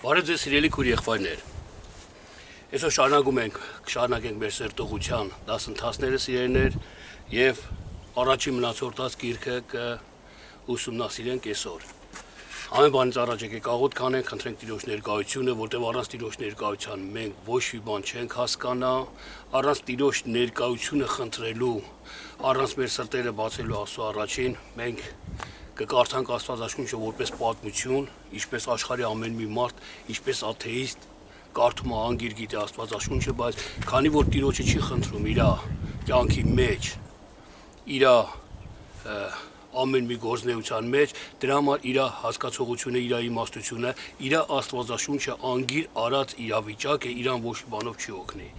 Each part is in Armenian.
Բարև ձեզ սիրելի քույր եղբայրներ։ Այսօր շարունակենք մեր սերտողության դասընթացները սիրելիներ եւ առաջին մնացորդած գիրքը կուսումնասիրենք այսօր։ Ամեն բանից առաջ եկեք աղոթք անենք, խնդրենք Տիրոջ ներկայությունը, որտեղ առանց Տիրոջ ներկայության մենք ոչ մի բան չենք հասկանա, առանց Տիրոջ ներկայությունը խնդրելու, առանց մեր սրտերը բացելու Աստծո առաջին մենք կկարդանք Աստվածաշունչը որպես պատմություն, ինչպես աշխարհի ամեն մի մարդ, ինչպես աթեիստ կարդում է անգիր գիտի Աստվածաշունչը, բայց քանի որ Տիրոջը չի խնդրում իր կյանքի մեջ, իր ամեն մի գործնեության մեջ, դրա համար իր հասկացողությունը, իր իմաստությունը, իր Աստվածաշունչը անգիր արած իրավիճակ է, իրան ոչ բանով չի օգնի։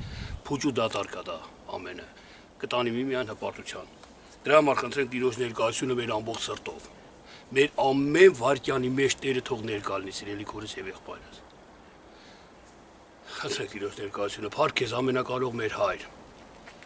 Փուճ ու դատարկ է դա ամենը։ Կտանի միայն հպարտության։ Դրա համար խնդրենք Տիրոջ ներկայությունը մեր ամբողջ սրտով։ Մեր ամեն վարքյանի մեջ Տերը թող ներկա լինի, սիրելի քույրս եւ եղբայրս։ Խնդրենք Տիրոջ ներկայությունը, փառք քեզ ամենակարող մեր Հայր։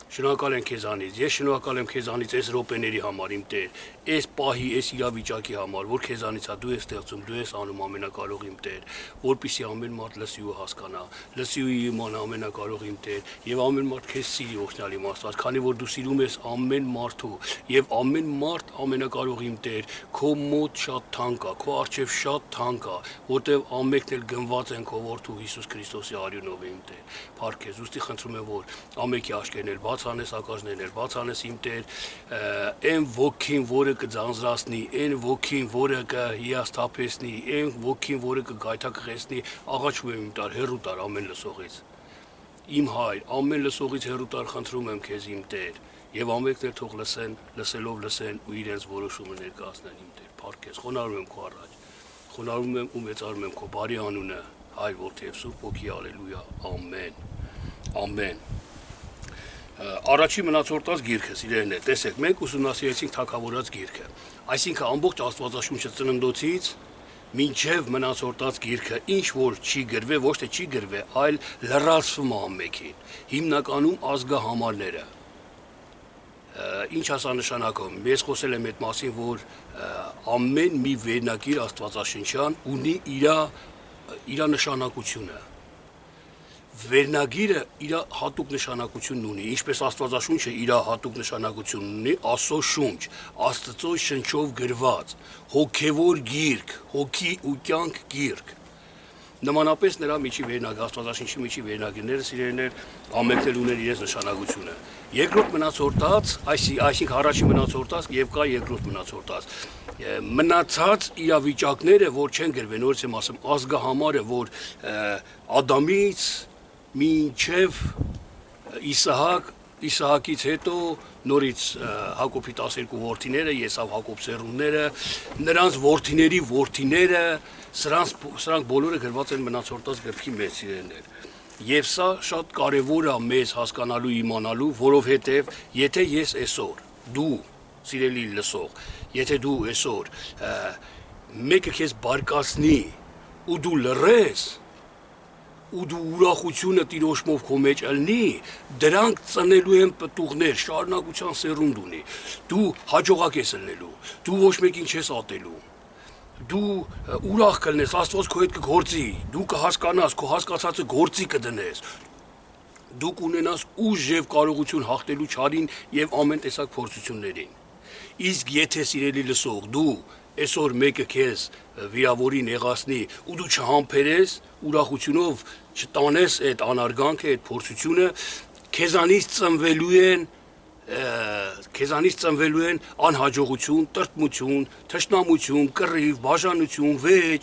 Շնորհակալ եմ քեզանից, ես շնորհակալ եմ քեզանից այս րոպեների համար, իմ Տեր, այս պահի, այս իրավիճակի համար, որ քեզանից է դու ես ստեղծում, դու ես անում ամենակարող իմ Տեր, որպեսզի ամեն մարդ լսի ու հասկանա, լսի ու իմանա ամենակարող իմ Տեր, եւ ամեն մարդ քեզ սիրի օգնալ իմ Աստված, քանի որ դու սիրում ես ամեն մարդու, եւ ամեն մարդ ամենակարող իմ Տեր, քո մոտ շատ թանկ է, քո առջև շատ թանկ է, որտեղ ամենքն էլ գնված են քո որդու Հիսուս Քրիստոսի արյունով իմ Տեր։ Փառք քեզ, ուստի խնդրում եմ, որ ամենքի աշկերն էլ բաց անես, ակաժներն էլ բաց անես իմ Տեր, այն ոգին, որը կձանձրացնի, այն ոգին, որը կհիասթափեցնի, այն ոգին, որը կգայթակղեցնի, աղաչում եմ իմ Տեր, հեռու տար ամեն լսողից։ Իմ Հայր, ամեն լսողից հեռու տար խնդրում եմ քեզ իմ Տեր, եւ ամենքն էլ թող լսեն, լսելով լսեն ու իրենց որոշումը ներկայացնեն իմ Տեր։ Փառք քեզ, խոնարհում եմ քո առաջ, խոնարհում եմ ու մեծարում եմ քո բարի անունը, Հայր, Որդի եւ Սուրբ Ոգի, ալելույա, ամեն, ամեն։ Առաջի մնացորդած գիրքը, սիրելիներ, տեսեք, մենք ուսումնասիրեցինք թագավորած գիրքը, այսինքն ամբողջ Աստվածաշունչը ծննդոցից մինչև մնացորդած գիրքը ինչ որ չի գրվել, ոչ թե չի գրվել, այլ լրացվում է ամենքին, հիմնականում ազգահամարները։ Ինչ ասա նշանակում, ես խոսել եմ այդ մասին, որ ամեն մի վերնագիր Աստվածաշնչյան ունի իր նշանակությունը։ Վերնագիրը իր հատուկ նշանակությունն ունի, ինչպես Աստվածաշունչը իր հատուկ նշանակությունն ունի, Աստծո շունչ, Աստծո շնչով գրված, հոգևոր գիրք, հոգի ու կյանք գիրք։ Նմանապես նրա միջի վերնագիր, Աստվածաշնչի միջի վերնագիրները սիրելիներ ամենքն էլ ունեն իրենց նշանակությունը։ Երկրորդ մնացորդած, այսինքն առաջին մնացորդած եւ կա երկրորդ մնացորդած։ Մնացած իրավիճակները, որ չեն գրվել, նորից եմ ասում, ազգահամարը, որ Ադամից մինչև Իսահակից հետո նորից Հակոբի 12 որդիները, Եսավ Հակոբ սերունդները, նրանց որդիների որդիները, սրանք բոլորը գրված են մնացորդած գրքի մեջ սիրելիներ։ Եվ սա շատ կարևոր է մեզ հասկանալու, իմանալու, որովհետև եթե ես այսօր, դու սիրելի լսող, եթե դու այսօր մեկը քեզ բարկացնի ու դու լռես, ու դու ուրախությունը տիրոշմով քո մեջ ելնի, դրանք ծնելու են պտուղներ, շարունակության սերունդ ունի, դու հաջողակ ես ելնելու, դու ոչ մեկին չես ատելու, դու ուրախ կլնես, Աստված քո հետ կգործի, դու կհասկանաս, քո հասկացածը գործի կդնես, դու կունենաս ուժ եւ կարողություն հաղթելու չարին եւ ամեն տեսակ փորձություններին։ Իսկ եթե սիրելի լսող, դու այսօր մեկը քեզ վիրավորի նեղացնի ու դու չհամբերես, ուրախությունով չտանես այդ անարգանքը, այդ փորձությունը, քեզանից ծնվելու են անհաջողություն, տրտմություն, թշնամություն, կռիվ, բաժանություն, վեճ,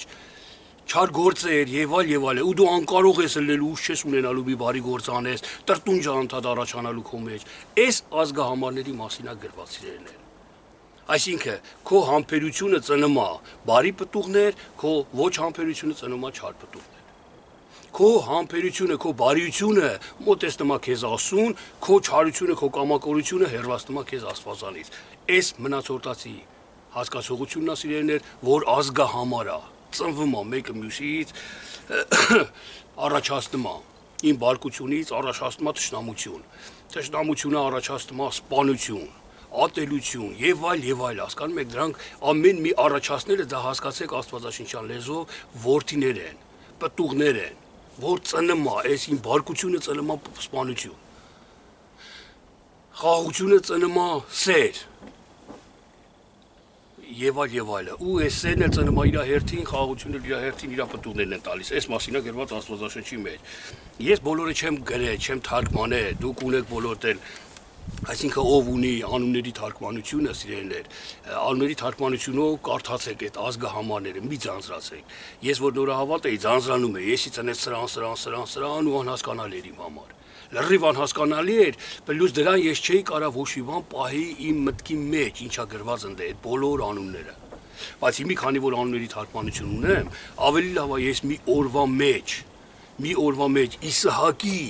չար գործեր եւ այլ, ու դու անկարող ես ելնելու, ուժ չես ունենալու մի բարի գործ անես, տրտունջ անդադ առաջանալու քո մեջ։ Այս ազգահամարների մասին է գրված սիրելիներ։ Այսինքն քո համբերությունը ծնում է բարի պտուղներ, քո ոչ համբերությունը ծնում է չար պտուղներ։ Քո համբերությունը, քո բարիությունը մոտեցնում է քեզ Աստծուն, քո չարությունը, քո կամակորությունը հեռացնում է քեզ Աստվածանից։ Այս մնացորդացի հասկացողությունն է սիրելիներ, որ ազգահամար է, ծնվում է մեկը մյուսից, առաջացնում է իմ բարկությունից, առաջացնում է թշնամություն, թշնամությունը առաջացնում է սպանություն, ատելություն եւ այլ, հասկանում եք, դրանք ամեն մի առաջացները դա հասկացեք Աստվածաշնչյան լեզվով որդիներ են, պտուղներ են, որ ծնում է, այս իմ բարկությունը ծնում է սպանություն։ Խաղաղությունը ծնում է սեր։ Եվ այլը, ու այս սերն էլ ծնում է իր հերթին, խաղաղությունը իր հերթին իր պտուղներն են տալիս։ Այս մասին է գրված Աստվածաշնչի մեջ։ Ես բոլորը չեմ գրել, չեմ թարգմանել, դուք ունեք բոլորդ էլ, այսինքն ով ունի անունների թարգմանությունը, սիրելիներ, անունների թարգմանությունով կարդացեք այդ ազգահամարները, մի ձանձրացեք։ Ես որ նորահավատ էի, ձանձրանում էի, եսից անեց սրան ու անհասկանալի էր իմ համար։ Լրիվ անհասկանալի էր, պլյուս դրան ես չէի կարա ոչ մի բան պահի իմ մտքի մեջ, ինչա գրված ընդ այդ բոլոր անունները։ Բայց մի քանի որ անունների թարգմանություն ունեմ, ավելի լավ է ես մի օրվա մեջ Իսահակի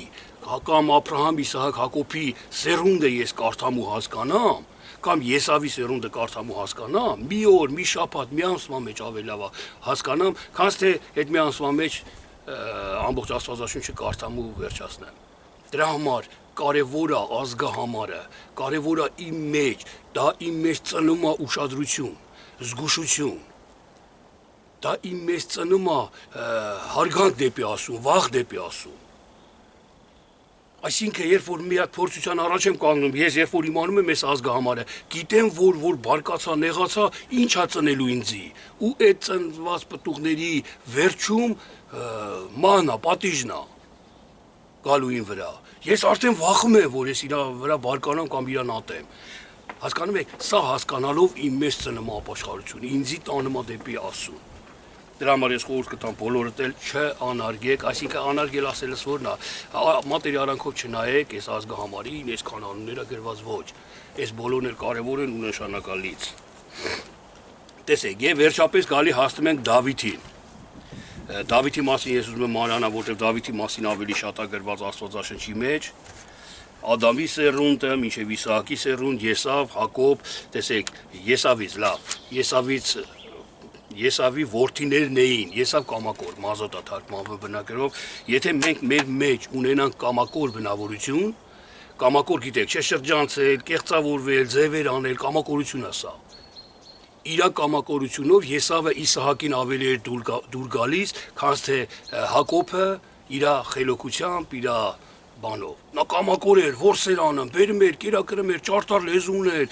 կամ Աբրահամ, Իսահակ, Հակոբի սերունդը ես կարդամ ու հասկանամ, կամ Եսավի սերունդը կարդամ ու հասկանամ, մի օր, մի շաբաթ, մի ամսվա մեջ ավելի լավ է հասկանամ, քան թե այդ մի ամսվա մեջ ամբողջ Աստվածաշունչը կարդամ ու վերջացնեմ։ Դրա համար կարևոր է ազգահամարը, կարևոր է իմ մեջ, դա իմ մեջ ծնում է ուշադրություն, զգուշություն, դա իմ մեջ ծնում է հարգանք դեպի Աստծուն, վախ դեպի Աստծուն։ Այսինքն, երբ որ մի հատ փորձության առաջ եմ կանգնում, ես երբ որ իմանում եմ այս ազգահամարը, գիտեմ, որ բարկացա, նեղացա, ինչ է ծնելու ինձի, ու այդ ծնված պտուղների վերջում մանա, պատիժն է գալուին վրա։ Ես արդեն վախում եմ, որ ես իր վրա բարկանամ կամ իրան ատեմ։ Հասկանում եք, սա հասկանալով իմ մեջ ծնում է ապաշխարություն, ինձի տանում է դեպի Աստծուն։ Դրա համար ես խորհուրդ կտամ բոլորդ էլ չանարգեք, այսինքն անարգել ասելս որն է, մատերի արանքով չնայեք այս ազգահամարին, այս կանոնները գրված ոչ։ Այս բոլորն էլ կարևոր են ու նշանակալից։ Տեսեք, եւ վերջապես գալի հասնում ենք Դավիթին։ Դավիթի մասին ես ուզում եմ մանրանալ, որտեղ Դավիթի մասին ավելի շատ է գրված Աստվածաշնչի մեջ։ Ադամի սերունդը, մինչև Իսահակի սերունդ, Եսավ, Հակոբ, տեսեք, Եսավից լավ, Եսավի որդիներն էին, Եսավ կամակոր, մազոտ է թարգմանվում բնագրով, եթե մենք մեր մեջ ունենանք կամակոր բնավորություն, կամակոր գիտեք, չէ շրջանցել, կեղծավորվել, ձևեր անել, կամակորություն է սա։ Իրա կամակորությունով Եսավը Իսահակին ավելի էր դուր գալիս, քան թե Հակոբը իր խելոքությամբ, իր բանով։ Նա կամակոր էր, որսեր անում, բերում էր, կերակրում էր, ճարտար լեզու ուներ։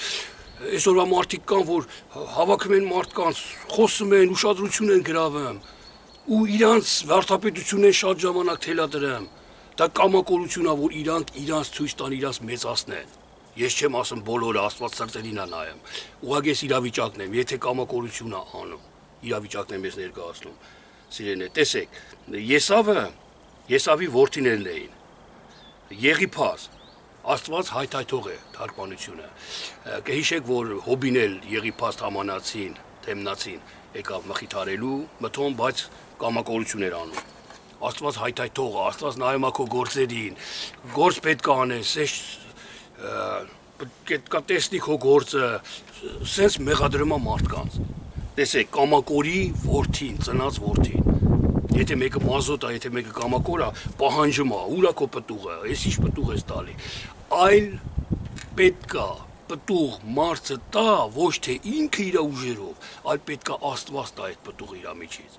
Այսօրվա մարդիկ կան, որ հավաքում են մարդկանց, խոսում են, ուշադրություն են գրավում, ու իրանց վարդապետությունն են շատ ժամանակ թելադրում։ Դա կամակորություն է, որ իրանց ցույց տան, իրանց մեծացնեն։ Ես չեմ ասում բոլորը Աստված սրտերին է նայում։ Ուղղակի ես իրավիճակն եմ, եթե կամակորություն է անում, իրավիճակն եմ ես ներկայացնում։ Սիրելիներ, տեսեք, Եսավի որդիներն էին։ Եղիփազ, Աստված հայթայթող է թարգմանությունը։ Կհիշեք, որ Հոբին էլ Եղիփազ թեմնացին, եկավ մխիթարելու, մթոն, բայց կամակորություն էր անում։ Աստված հայթայթող է, Աստված նայում է քո գործերին, գործ պետք է անես, պետք է տեսնի քո գործը, սենց մեղադրում է մարդկանց։ Տեսեք, կամակորի որդին, ծնած որդին։ Եթե մեկը մազոտ է, եթե մեկը կամակոր է, պահանջում է, ուր է քո պտուղը, ես ինչ պտուղ ես տալի։ Այլ պետք է պտուղ մարդը տա, ոչ թե ինքը իր ուժերով, այլ պետք է Աստված տա այդ պտուղը իր միջից։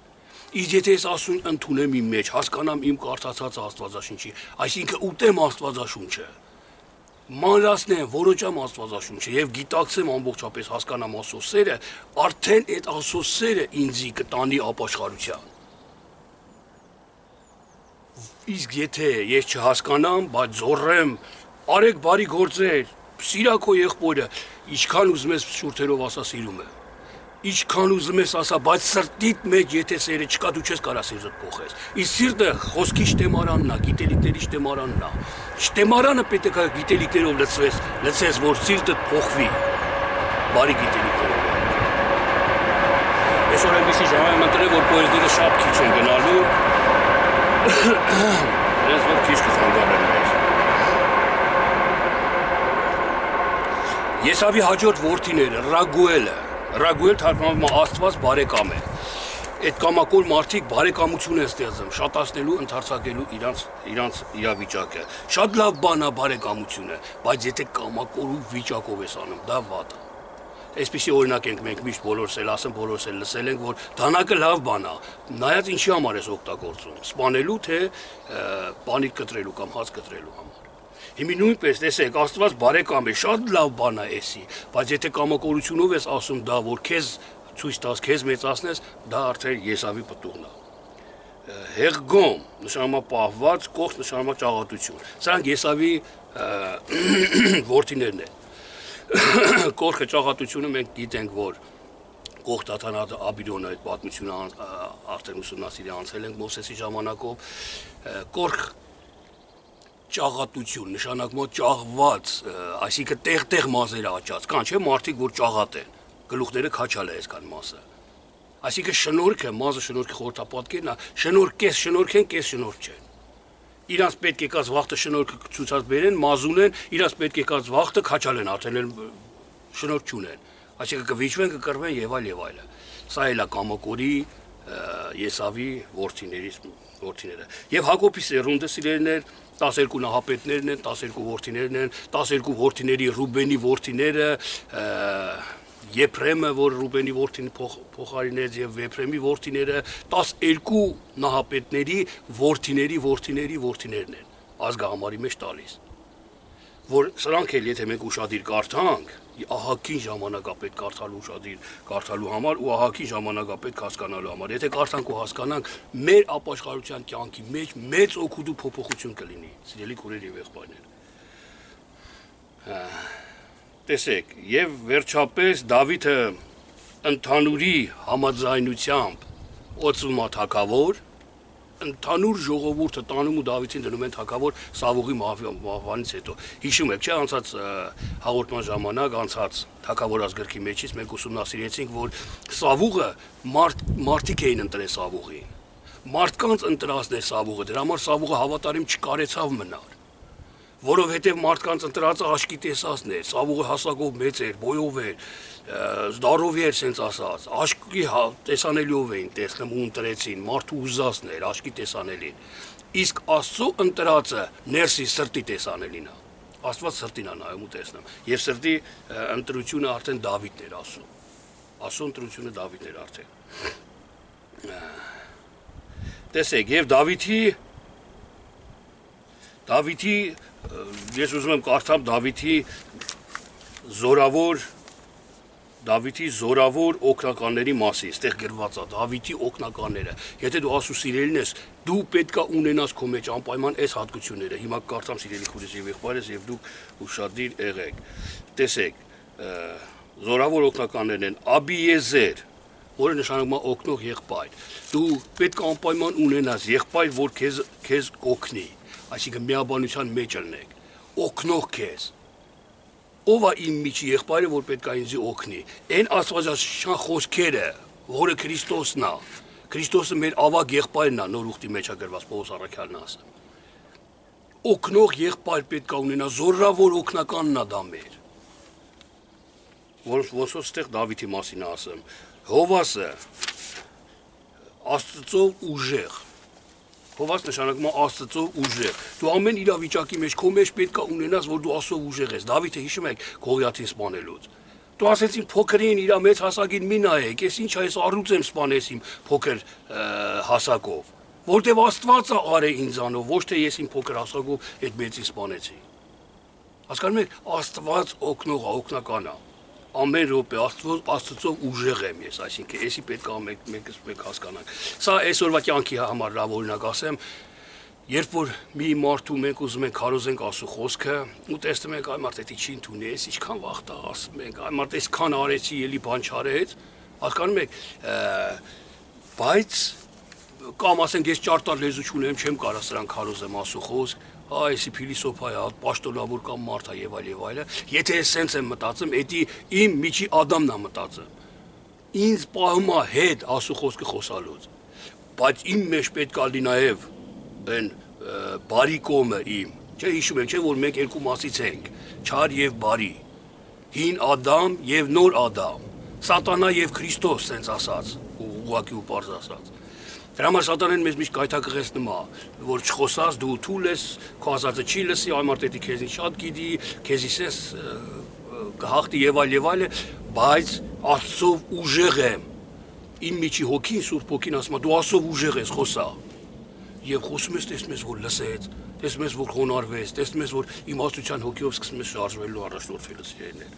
Իսկ եթե ես Աստծուն ընդունեմ իմ մեջ, հասկանամ իմ կարդացած Աստվածաշունչի, այսինքն ուտեմ Աստվածաշունչը, մանրացնեմ, որոճամ Աստվածաշունչը եւ գիտակցեմ ամբողջապես հասկանամ Աստծո սերը, արդեն այդ Աստծո սերը ինձի կտանի ապաշխարության։ Իսկ եթե ես չհասկանամ, բայց զոռեմ, արեք բարի գործեր, սիրա քո եղբորը, ինչքան ուզում ես շուրթերով ասա սիրում եմ։ Ինչքան ուզում ես ասա, բայց սրտիդ մեջ եթե սերը չկա, դու չես կարա սիրտդ փոխես։ Իսկ սիրտը խոսքի շտեմարանն է, գիտելիքների շտեմարանն է։ Շտեմարանը պետք է գիտելիքներով լցես, որ սիրտդ փոխվի։ Բարի գիտելիքներով։ Այսօր այնպեսի ժամ եմ ընտրել, որ պոեզդերը շատ քիչ են գնալու։ Ես որ քիչ կխանգարեմ մեզ։ Եսավի հաջորդ որդիները, Ռագուել թարգմանվում է Աստված բարեկամ է։ Այդ կամակոր մարդիկ բարեկամություն են ստեղծում, շատացնելու, ընդարձակելու իրանց իրավիճակը։ Շատ լավ բան է բարեկամությունը, բայց եթե կամակորու վիճակով ես անում, դա վատ է։ Այսպիսի օրինակ ենք մենք միշտ բոլորս էլ ասեմ, բոլորս էլ լսել ենք, որ դանակը լավ բան է, նայած ինչի համար ես օգտագործում, սպանելու թե բանի կտրելու կամ հաց կտրելու համար։ Հիմի նույնպես տեսեք, Աստված բարեկամ է, շատ լավ բան է էսի, բայց եթե կամակորությունով ես ասում դա, որ քեզ ցույց տաս, քեզ մեծացնես, դա արդեն Եսավի պտուղն է։ Հեղգոմ նշանամա պահված, կողք նշանամա ճաղատություն։ Սրանք Եսավի որդիներն են։ Կողքը ճաղատությունը մենք գիտենք, որ կողք Դաթան Աբիրոնը այդ պատմությունը արդեն ուսումնասիրի անցել ենք Մովսեսի ժամանակով, կողք ճաղատություն, նշանակում ճաղված, այսինքն տեղ-տեղ մազերը աճած, կան չէ մարդիկ, որ ճաղատ են, գլուխները քաչալ է այսքան մասը։ Այսինքն շնորհքը, մազը շնորհքի խորհրդապատկերն է, շնորհ կես շնորհք են, կես շնորհք չեն։ Իրանց պետք եկած վախտը շնորհքը ցույցած բերեն, մազուն են, իրանց պետք եկած վախտը քաչալ են, արդեն շնորհք չունեն։ Այսինքն կվիճվեն, կկռվեն եւ այլ։ Սա էլ է Կամակորի Եսավի որդիները։ Եվ Հակոբի սերունդը սիրելիներ 12 նահապետներն են, 12 որդիներն են, 12 որդիների Ռուբենի որդիները, Եփրեմը, որ Ռուբենի որդին փոխարինեց եւ Եփրեմի որդիները 12 նահապետների որդիներն են, ազգահամարի մեջ տալիս։ Որ սրանք էլ եթե մենք ուշադիր կարդանք, ահագին ժամանակ է պետք կարդալու համար ու ահագին ժամանակ է պետք հասկանալու համար։ Եթե կարդանք ու հասկանանք, մեր ապաշխարության կյանքի մեջ մեծ օգուտ ու փոփոխություն կլինի, սիրելի քուրեր եւ եղբայրներ։ Տեսեք, եւ վերջապես Դավիթը ընդհանուրի համաձայնությամբ օծվում է թագավոր, ընդհանուր ժողովուրդը տանում ու Դավիթին դնում են թագավոր Սավուղի մահվանից հետո։ Հիշում եք, չէ՞, անցած հաղորդման ժամանակ անցած թագավորած գրքի մեջից մենք ուսումնասիրեցինք, որ Սավուղը մարդիկ էին ընտրել Սավուղին։ Մարդկանց ընտրածներ Սավուղը, դրա համար Սավուղը հավատարիմ չկարեցավ մնալ։ Որովհետև մարդկանց ընտրածը աշկի տեսածն էր, Սավուղը հասակով մեծ էր, բոյով էր, զդարով էր, սենց ասած, աշկի տեսանելիով էին տեսնում ու ընտրեցին, մարդու ուզածն էր, աշկի տեսանելին։ Իսկ Աստծո ընտրածը ներսի սրտի տեսանելին է։ Աստված սրտին է նայում ու տեսնում։ Եվ սրտի ընտրությունը արդեն Դավիթն էր ասում։ Աստծո ընտրությունը Դավիթն էր արդեն։ Տեսեք, եւ Դավիթի ես ուզում եմ կարդամ Դավիթի զորավոր օգնականների մասին, այստեղ գրված է Դավիթի օգնականները։ Եթե դու ասու սիրելին ես, դու պետքա ունենաս քո մեջ անպայման այս հատկությունները։ Հիմա կարդամ սիրելի քուրես եւ եղբայրս եւ դուք ուշադիր եղեք։ Տեսեք, զորավոր օգնականներն են Աբիեզեր, որը նշանակում է օգնող եղբայր։ Դու պետք է անպայման ունենաս եղբայր, որ քեզ օգնի, այսինքն միաբանության մեջ ելնեք, օգնող քեզ։ Ով է իմ միջի եղբայրը, որ պետք է ինձ օգնի։ Այն աստվածաշնչյան խոսքերը, որը Քրիստոսն է, Քրիստոսը մեր ավագ եղբայրն է, նոր ուխտի մեջ է գրված Պողոս առաքյալն ասում։ Օգնող եղբայր պետք է ունենա, զորավոր օգնականն է դա մեր։ Ոնց ստեղ Դավիթի մասին ասեմ։ Հովասը Աստծո ուժեղ։ Հովաս նշանակում է Աստծո ուժեղ։ Դու ամեն իրավիճակի մեջ քո մեջ պետք է ունենաս, որ դու Աստծո ուժեղ ես։ Դավիթը հիշում եք Գողիաթին սպանելուց։ Դու ասեցին փոքրին իր մեծ հասակին մի նայեք, ես ինչ այս առուց եմ սպանես իմ փոքր հասակով։ Որտեվ Աստված է արել ինձանով, ոչ թե ես իմ փոքր հասակով այդ մեծին սպանեցի։ Հասկանում եք, Աստված օգնող է, օգնական է։ Ամեն րոպե Աստծո ուժեղ եմ ես, այսինքն էսի պետք է մենք հասկանանք։ Սա այսօրվա կյանքի համար լավ օրինակ ասեմ, երբ որ մի մարդու մենք ուզում ենք քարոզենք Աստծո խոսքը, ու տեսնում ենք այ մարդը դի չի ընդունի, ես ինչքան վախտա ասում ենք, այ մարդը այսքան արեցի, էլի բան չարեց, հասկանում եք, բայց կամ ասենք ես ճարտար լեզու չունեմ, չեմ կարող սրան քարոզեմ Աստծո խոսք, այսի փիլիսոփա է, պաշտոնավոր կամ մարդ է եւ այլ։ Եթե ես սենց եմ մտածում, էդի իմ միջի Ադամն է մտածում։ Ինձ պահում է հետ Աստծո խոսքը խոսալուց։ Բայց իմ մեջ պետք է լինի նաեւ այն բարի կողմը իմ։ Չէ, հիշում եք, չէ, որ մենք երկու մասից ենք, չար եւ բարի։ Հին Ադամ եւ նոր Ադամ։ Սատանա եւ Քրիստոս, սենց ասած, ուղղակի ու պարզ ասած։ Դրա համար Սատանեն մեզ միշտ գայթակղեցնում է, որ չխոսած դու թույլ ես, քո ասածը չի լսի, այ մարդը քեզին շատ գիտի, քեզի սես կհաղթի եւ այլ, բայց Աստծով ուժեղ եմ։ Իմ միջի հոգին, Սուրբ հոգին ասում է, դու Աստծով ուժեղ ես խոսա։ Եվ խոսում ես, տեսնում ես, որ լսեց, տեսնում ես, որ խոնարհվեց, տեսնում ես, որ իմաստության հոգիով սկսում ես շարժվելու առաջնորդվելու սիրելիներ։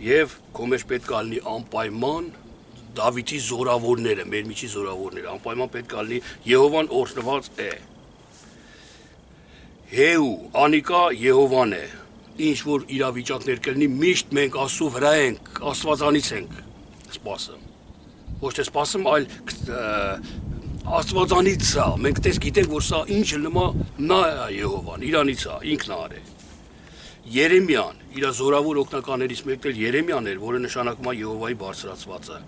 Եվ քո մեջ պետք է լինի անպայման Դավիթի զորավորները, մեր միջի զորավորները, անպայման պետք է լինի Եհովան օրհնված է։ Հեու, անիկա Եհովան է։ Ինչ որ իրավիճակներ կլինի, միշտ մենք Աստծո վրա ենք, Աստվածանից ենք սպասում։ Ոչ թե սպասում, այլ Աստվածանից է։ Մենք դες գիտենք, որ սա ինչ լնումա նա է Եհովան, իրանից է, ինքն է արել։ Երեմիան, իր զորավոր օգնականերից մեկն էլ Երեմիան էր, որը նշանակում է Եհովայի բարձրացվածը։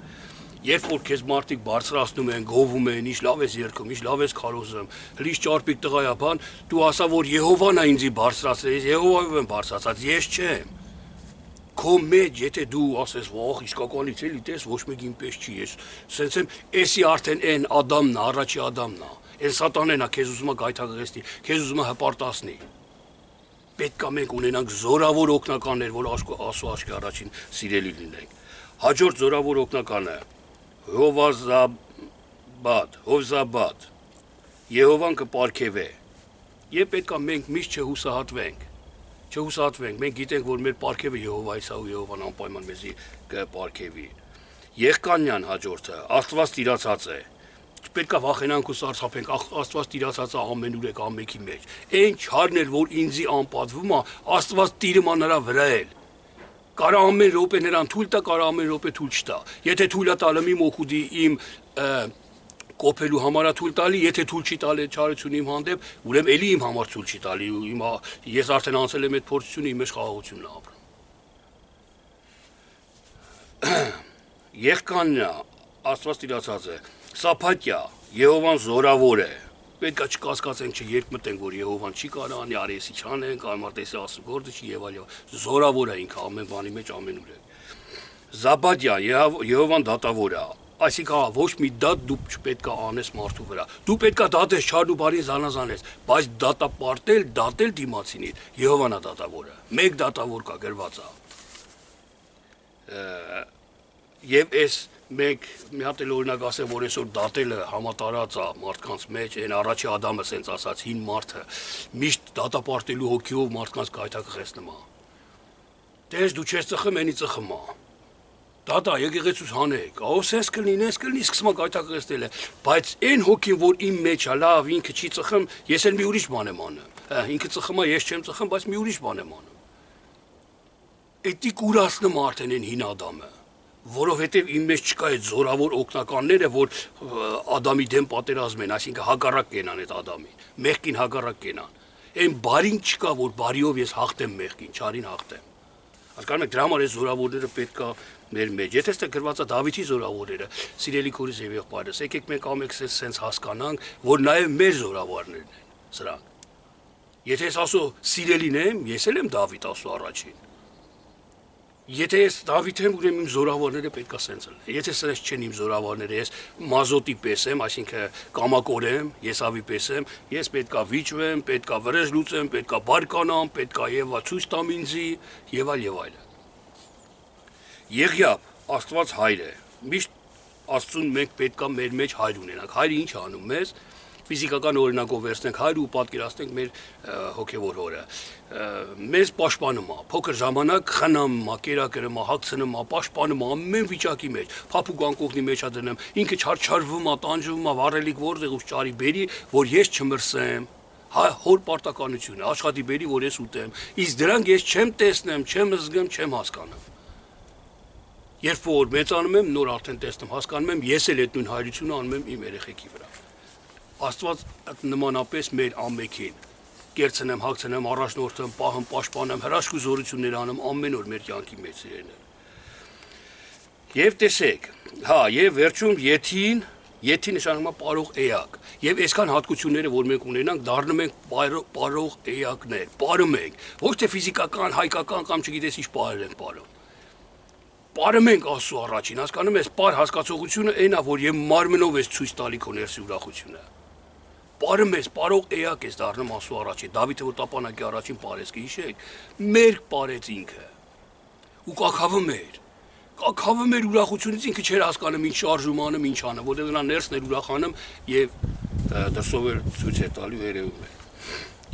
Երբ որ քեզ մարդիկ բարձրացնում են, գովում են, ինչ լավ ես երգում, ինչ լավ ես քարոզում, լիշ ճարպիկ տղայա բան, դու ասա, որ Եհովան է ինձ բարձրացրել, ես Եհովայով եմ բարձրացած, ես չեմ։ Քո մեջ, եթե դու ասես, վախ, իսկականից էլի տես, ոչ մեկ ինպես չի, ես սենց եմ, էսի արդեն այն Ադամն է, առաջի Ադամն է, այն սատանեն է, քեզ ուզում է գայթակղեցնի, քեզ ուզում է հպարտացնի։ Պետք է մենք ունենանք զորավոր օգնականներ, որ Աստծո աչքի առաջին սիրելի լինենք։ Հաջորդ զորավոր օգնականը Հովզաբադ, Եհովան կպարգևե։ Եվ պետք է մենք միշտ չհուսահատվենք, մենք գիտենք, որ մեր պարգևը Եհովայից է ու Եհովան անպայման մեզի կպարգևի։ Եղկանյան հաջորդը, Աստված տիրացած է։ Պետք է վախենանք ու սարսափենք, Աստված տիրացած է ամենուրեք ամենքի մեջ։ Այն չարն էլ, որ ինձի անպատվում է, Աստված տիրում է նրա վրա էլ։ Կարա ամեն րոպե նրան թույլ տա, կարա ամեն րոպե թույլ չտա։ Եթե թույլ է տալը մի մոխուդի իմ կոփելու համար է թույլ տալի, եթե թույլ չի տալի չարություն իմ հանդեպ, ուրեմն էլի իմ համար թույլ չի տալի, ես արդեն անցել եմ այդ փորձությունը, իմ մեջ խաղաղությունն է ապրում։ Եղկանյա, Աստված տիրացած է, Սափատյա, Եհովան զորավոր է։ Պետք է չկասկածենք, չերկմտենք, որ Եհովան չի կարող անի, արեսի չանենք, այմարտեսի Աստծո գործը չի եւ այլ։ Զորավոր է ինքը ամեն բանի մեջ ամենուրեք։ Զաբադյա, Եհովան դատավոր է։ Այսինքն ոչ մի դատ դու չպետք է անես մարդու վրա։ Դու պետք է դատես, չար ու բարին զանազանես, բայց դատել դիմացինին, Եհովան է դատավորը։ Մեկ դատավոր կա գրված է։ Եվ այս մենք մի հատ էլ օրինակ ասեմ, որ այսօր դատելը համատարած է մարդկանց մեջ, այն առաջի Ադամը սենց ասած հին մարդը միշտ դատապարտելու հոգիով մարդկանց գայթակղեցնում է։ Տես դու չես ծխում, այնի ծխում է։ Դատա եկեղեցուց հանեք, ասես կլինի, սկսում է գայթակղեցնել է, բայց այն հոգին, որ իմ մեջ է, լավ, ինքը չի ծխում, ես էլ մի ուրիշ բան եմ անում։ Ինքը ծխում է, ես չեմ ծխում, բայց մի ուրիշ բան եմ անում։ Էդի կուրացնում արդեն այն հին Ադամը, որովհետև իմ մեջ չկա այդ զորավոր օգնականները, որ Ադամի դեմ պատերազմ են, այսինքն հակառակ կենան այդ Ադամին, մեղքին հակառակ կենան։ Այն բարին չկա, որ բարիով ես հաղթեմ մեղքին, չարին հաղթեմ։ Հասկանում եք, դրա համար այս զորավորները պետք է մեր մեջ։ Եթե ստե գրված է Դավիթի զորավորները, սիրելի քուրս եւ եղբայրս, եկեք մենք ամենքս սենց հասկանանք, որ նաեւ մեր զորավորներն են սրանք։ Եթե ես ասո սիրելին եմ, ես էլ եմ Դավիթ ասո առաջին։ Եթե ես Դավիթ եմ, ուրեմն իմ զորավորները պետք է սենց լինեն։ Եթե սրանց չեն իմ զորավորները, ես մազոտի պես եմ, այսինքն կամակորեմ, Եսավի պես եմ, ես պետք է վիճվեմ, պետք է վրեժ լուծեմ, պետք է բարկանամ, պետք է եւ ցույց տամ ինձի եւ այլ։ Եղիապ, Աստված հայր է։ Միշտ Աստծուն մենք պետք է մեր մեջ հայր ունենանք։ Հայրը ինչ անում մեզ, ֆիզիկական օրինակով վերցնենք հայրը ու պատկերացնենք մեր հոգևոր հորը։ Մեզ պաշտպանում է, փոքր ժամանակ խնամում է, կերակրում է, հագցնում է, պաշտպանում է ամեն վիճակի մեջ։ Փափուկ անկողնի մեջ է դնում, ինքը չարչարվում է, տանջվում է, վառելիք որտեղից ճարի բերի, որ ես չմրսեմ։ Հոր պարտականությունը, աշխատի բերի, որ ես ուտեմ։ Իսկ դրանք ես չեմ տեսնեմ, չեմ զգում, չեմ հասկանում։ Երբ որ մեծանում եմ, նոր արդեն տեսնում, հասկանում եմ, ես էլ այդ նույն հայրությունը անում եմ իմ երեխեքի վրա։ Աստված նմանապես մեր ամենքին կերցնեմ, հագցնեմ, առաջնորդեմ, պահեմ, պաշտպանեմ, հրաշք ու զորություններ անեմ ամեն օր մեր կյանքի մեջ սիրելիներ։ Եվ տեսեք, եւ վերջում Եթի նշանակում է պարող էակ։ Եվ այսքան հատկությունները, որ մենք ունենանք, դառնում ենք պարող էակներ, պարում ենք, ոչ թե ֆիզիկական, հայկական կամ չգիտես ինչ պարեր ենք պարում։ Պարում ենք Աստծո առաջին, հասկանում ես, պար հասկացողությունը այն է, որ եւ մարմնով ես ցույց տալի քո ներսի ուրախությունը։ Պարում ես, պարող էակ ես դառնում Աստծո առաջին։ Դավիթը որ տապանակի առաջին պարեց, գիշեք, մեր պարեց ինքը։ ու կակավը մեր։ Կակավը մեր ուրախությունից ինքը չէր հասկանում ինչ շարժում անում, ինչ անում, որտեղ նա ներսն էր ուրախանում եւ դրսով էր ցույց է տալու երևում է։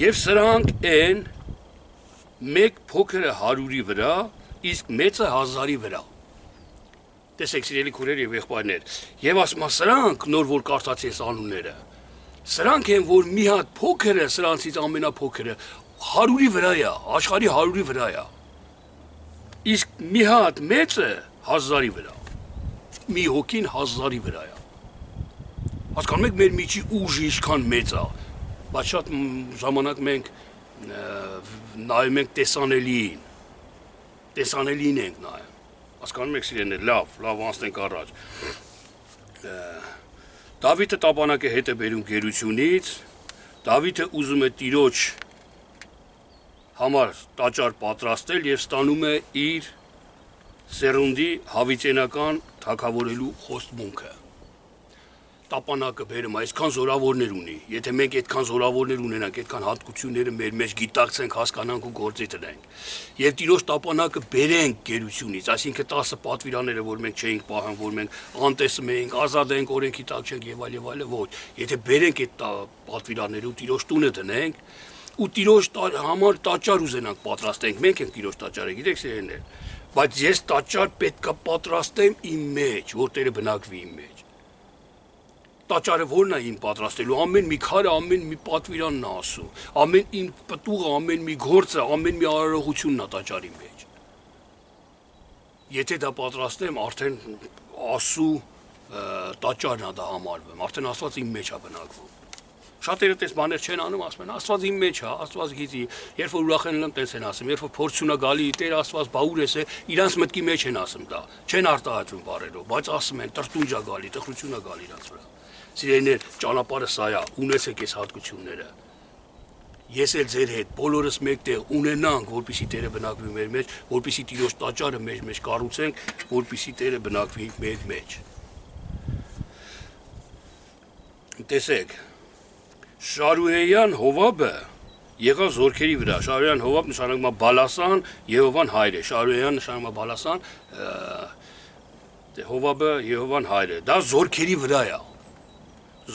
Եվ սրանք են մեկ փոքրը 100-ի վրա, իսկ մեծը 1000-ի վրա։ Տեսեք, սիրելի քուրեր եւ եղբայրներ, եւ ասում եմ սրանք նոր որ կարծացի ես անունները։ Սրանք են, որ մի հատ փոքրը, սրանցից ամենափոքրը 100-ի վրա է, աշխարհի 100-ի վրա է։ Իսկ մի հատ մեծը 1000-ի վրա։ Մի հոգին 1000-ի վրա է։ Հասկանում եք, մեր միջի ուժը ինչքան մեծ է, բայց շատ ժամանակ մենք նայում ենք տեսանելիին։ Տեսանելիին ենք նայում։ Հասկանում եք, սիրելիներ, լավ անցնենք առաջ։ Դավիթը տապանակը հետ է բերում գերությունից, Դավիթը ուզում է Տիրոջ համար տաճար պատրաստել եւ ստանում է իր սերունդի հավիտենական թագավորելու խոստմունքը։ Տապանակը բերում այսքան զորավորներ ունի, եթե մենք այդքան զորավորներ ունենանք, այդքան հատկությունները մեր մեջ գիտակցենք, հասկանանք ու գործի տնենք։ Եվ Տիրոջ տապանակը բերենք գերությունից, այսինքն 10 պատվիրանները, որ մենք չէինք պահում, որ մենք անտեսում էինք, ազատ ենք, օրենքի տակ չենք եւ այլ, ոչ։ Եթե բերենք այդ պատվիրանները ու Տիրոջ տունը դնենք, ու Տիրոջ համար տաճար ուզենանք պատրաստենք, մենք ենք Տիրոջ տաճարը, գիտեք սերներ, բայց ես տաճար պետք է պատրաստեմ իմ մեջ, որ Տերը բնակվի իմ մեջ։ Տաճարը որն է իմ պատրաստելու, ամեն մի քարը, ամեն մի պատվիրանն է ասում, ամեն իմ պտուղը, ամեն մի գործը, ամեն մի արարողությունն է տաճարի մեջ։ Եթե դա պատրաստեմ, արդեն ասու տաճարն է դա համարվում, արդեն Աստված իմ մեջ է բնակվում։ Շատերը տես բաներ չեն անում, ասում են, Աստված իմ մեջ է, Աստված գիտի, երբ որ ուրախ են տես են ասում, երբ որ փորձունա գալի, Տեր Աստված բա ուր ես է, իրանց մտքի մեջ են ասում դա, չեն արտահայտվում բառերով, բայց ասում են, տրտունջ է գալի, տխրություն է գալի իրանց վրա։ Սիրելիներ, ճանապարհը սա է, ունեցեք այս հատկությունները։ Ես էլ ձեր հետ բոլորս մեկտեղ ունենանք, որպեսզի Տերը բնակվի մեր մեջ, որպեսզի Տիրոջ տաճարը մեր մեջ կառուցենք, որպեսզի Տերը բնակվի մեր մեջ։ Տեսեք, Շարուհեյան Հովաբը եղավ զորքերի վրա։ Շարուհեյան Հովաբ նշանակում է Բալասան, Եհովան հայր է։ Շարուհեյան նշանակում է Բալասան, Հովաբը Եհովան հայր է։ Դա զորքերի վրա է։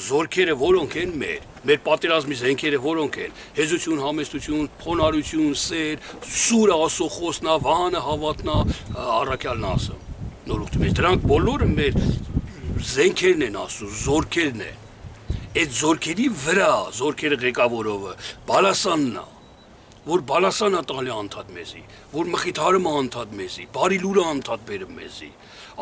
Զորքերը որոնք են մեր պատերազմի զենքերը որոնք են, հեզություն, համեստություն, խոնարհություն, սեր, սուրը ասո խոսնա, վահանը հավատնա, առաքյալն ասում։ Նորուղտի մեջ դրանք բոլորը մեր զենքերն են ասում, զորքերն են։ Այդ զորքերի վրա, զորքերը ղեկավարողը Բալասանն է, որ Բալասանը տալի անդադ մեզի, որ մխիթարը անդադ մեզի, բարի լուրը անդադ բերում մեզի։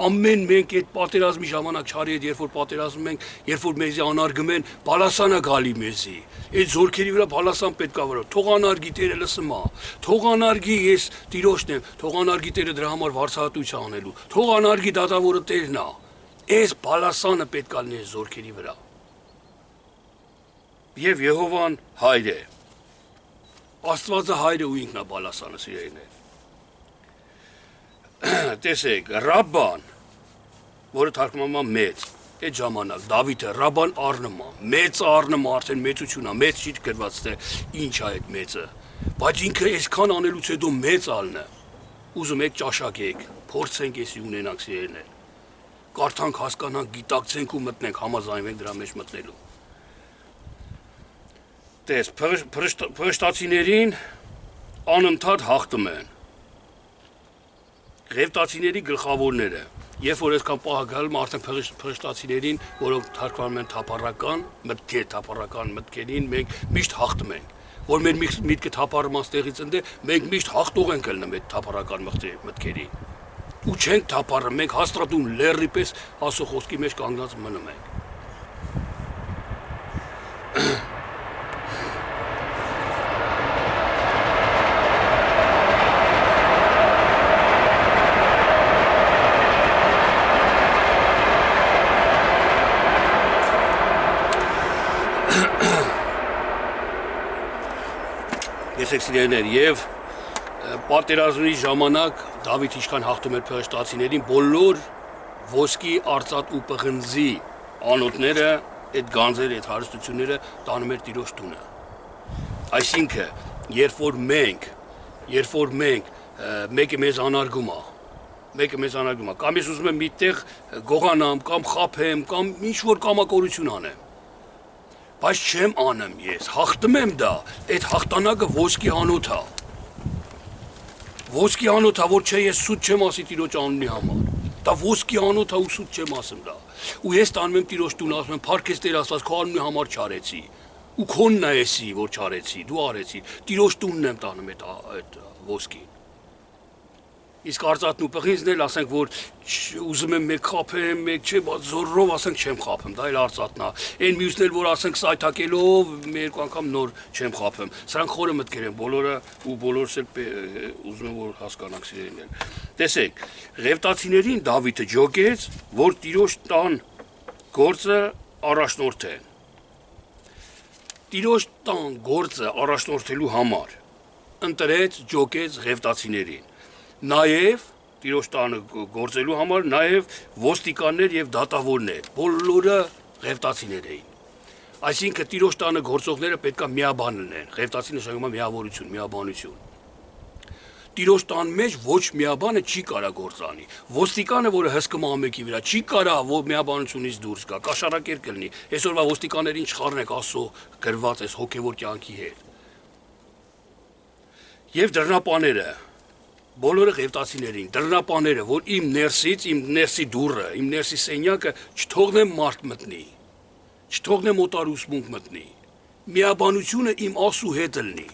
Ամեն մենք այդ պատերազմի ժամանակ չարի հետ, երբ որ պատերազմում ենք, երբ որ մեզի անարգում են, Բալասանը գալի մեզի։ Այդ զորքերի վրա Բալասան պետք է վրա։ Թող անարգի Տերը լսում է։ Թող անարգի ես Տիրոջն եմ, թող անարգի Տերը դրա համար վարձահատույց անելու։ Թող անարգի դատավորը Տերն է։ Այս Բալասանը պետք է լինի զորքերի վրա։ Եվ Եհովան հայր է։ Աստվածը հայր է ու ինքն է Բալասանը, սիրելիներ։ Տեսեք, Ռաբբան, որը թարգմանվում է մեծ, այդ ժամանակ Դավիթը Ռաբբան առնում է, մեծ առնում է, արդեն մեծություն է, մեծ չի գրված թե ինչ է այդ մեծը, բայց ինքը այսքան անելուց հետո մեծ ալնը, ուզում եք ճաշակեք, փորձենք էսի ունենանք սիրելիներ, կարդանք, հասկանանք, գիտակցենք ու մտնենք, համաձայնվենք դրա մեջ մտնելու։ Տես, փրշտացիներին անընդհատ հաղթում են։ Ղևտացիների գլխավորները, երբ որ այսքան պահ գալում արդեն փրշտացիներին, որոնք թարգմանվում են թափառական մտքեր, թափառական մտքերին, մենք միշտ հաղթում ենք, որ մեր միտքը թափառման ստեղից ընդ է, մենք միշտ հաղթող ենք ելնում այդ թափառական մտքերին։ Ու չենք թափառում, մենք հաստատուն լեռի պես Աստծո խոսքի մեջ կանգնած մնում ենք։ Սիրելիներ, եւ պատերազմի ժամանակ Դավիթ ինչքան հաղթում էր փրշտացիներին, բոլոր ոսկի, արծաթ ու պղնձի անոթները, այդ գանձերը, այդ հարստությունները տանում էր Տիրոջ տունը։ Այսինքն, երբ որ մենք մեկը մեզ անարգում է։ Մեկը մեզ անարգում է։ Կամ ես ուզում եմ միտեղ գողանամ, կամ խափեմ, կամ ինչ որ կամակորություն անեմ։ Բայց չեմ անեմ ես, հաղթում եմ դա, այդ հաղթանակը ոսկի անոթ է։ Ոսկի անոթ է, որ չէ ես սուտ չեմ ասի տիրոջ անունի համար։ Դա ոսկի անոթ է ու սուտ չեմ ասում դա։ Ու ես տանում եմ տիրոջ տուն, ասում եմ, փառք ես Տեր Աստված, քո անունի համար չարեցի։ Ու քոնն է էսի, որ չարեցի, դու արեցի։ Տիրոջ տունն եմ տանում այդ ոսկին։ Իսկ արծաթն ու պղինձն էլ ասենք, որ ուզում եմ մեկ խափեմ, մեկ չէ, բայց զորով ասենք չեմ խափում, դա էլ արծաթն է։ Այն մյուսն էլ որ ասենք սայթակելով մի երկու անգամ նոր չեմ խափում։ Սրանք խորը մտքեր են բոլորը ու բոլորս էլ ուզում եմ որ հասկանանք սիրելիներ։ Տեսեք, Ղևտացիներին Դավիթը ջոկեց, որ Տիրոջ տան գործը առաջնորդեն։ Տիրոջ տան գործը առաջնորդելու համար ընտրեց ջոկեց Ղևտացիներին։ Նաև Տիրոջ տանը գործելու համար նաև ոստիկաններ եւ դատավորներ, բոլորը ղևտացիներ էին։ Այսինքն Տիրոջ տանը գործողները պետքա միաբան լինեն։ Ղևտացի նշանակում է միավորություն, միաբանություն։ Տիրոջ տան մեջ ոչ միաբանը չի կարա գործանի։ Ոստիկանը, որը հսկում է ամենքի վրա, չի կարա որ միաբանությունից դուրս գա, կաշառակեր կլինի։ Այսօրվա ոստիկաններին չխառնեք Աստծո գրված այս հոգևոր կյանքի հետ։ Եվ դռնապաները բոլորը ղևտացիներին, դռնապաները, որ իմ ներսի դուռը, իմ ներսի սենյակը չթողնեմ մարդ մտնի, չթողնեմ օտարուսմունք մտնի, միաբանությունը իմ Աստծու հետ լինի,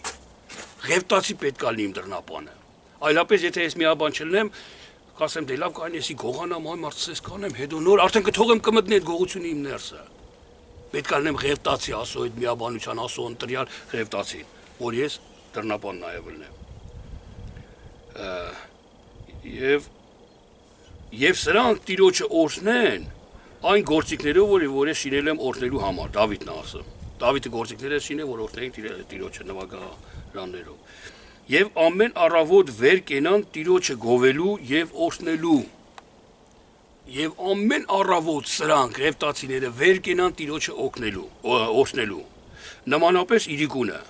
ղևտացի պետք է լինի իմ դռնապանը, այլապես եթե ես միաբան չլինեմ, կասեմ դե լավ կային եսի գողանամ, այ մարդս կանեմ, հետո նոր արդեն կթողեմ կմտնի այդ գողությունը իմ ներսը, պետք է լինեմ ղևտացի Աստծո այդ միաբանության, Աստծո ընտրյալ ղևտացին, որ ես դռնապան նաև լինեմ։ Եվ սրանք Տիրոջը օրհնեն այն գործիքներով, որ ես շինել եմ օրհնելու համար, Դավիթն ասում։ Դավիթը գործիքները շինել, որ օրհնեին Տիրոջը նվագարաններով։ Եվ ամեն առավոտ վեր կենան Տիրոջը գովելու եւ օրհնելու։ Եվ ամեն առավոտ սրանք ղևտացիները վեր կենան Տիրոջը օրհնելու։ Նմանապես իրիկունը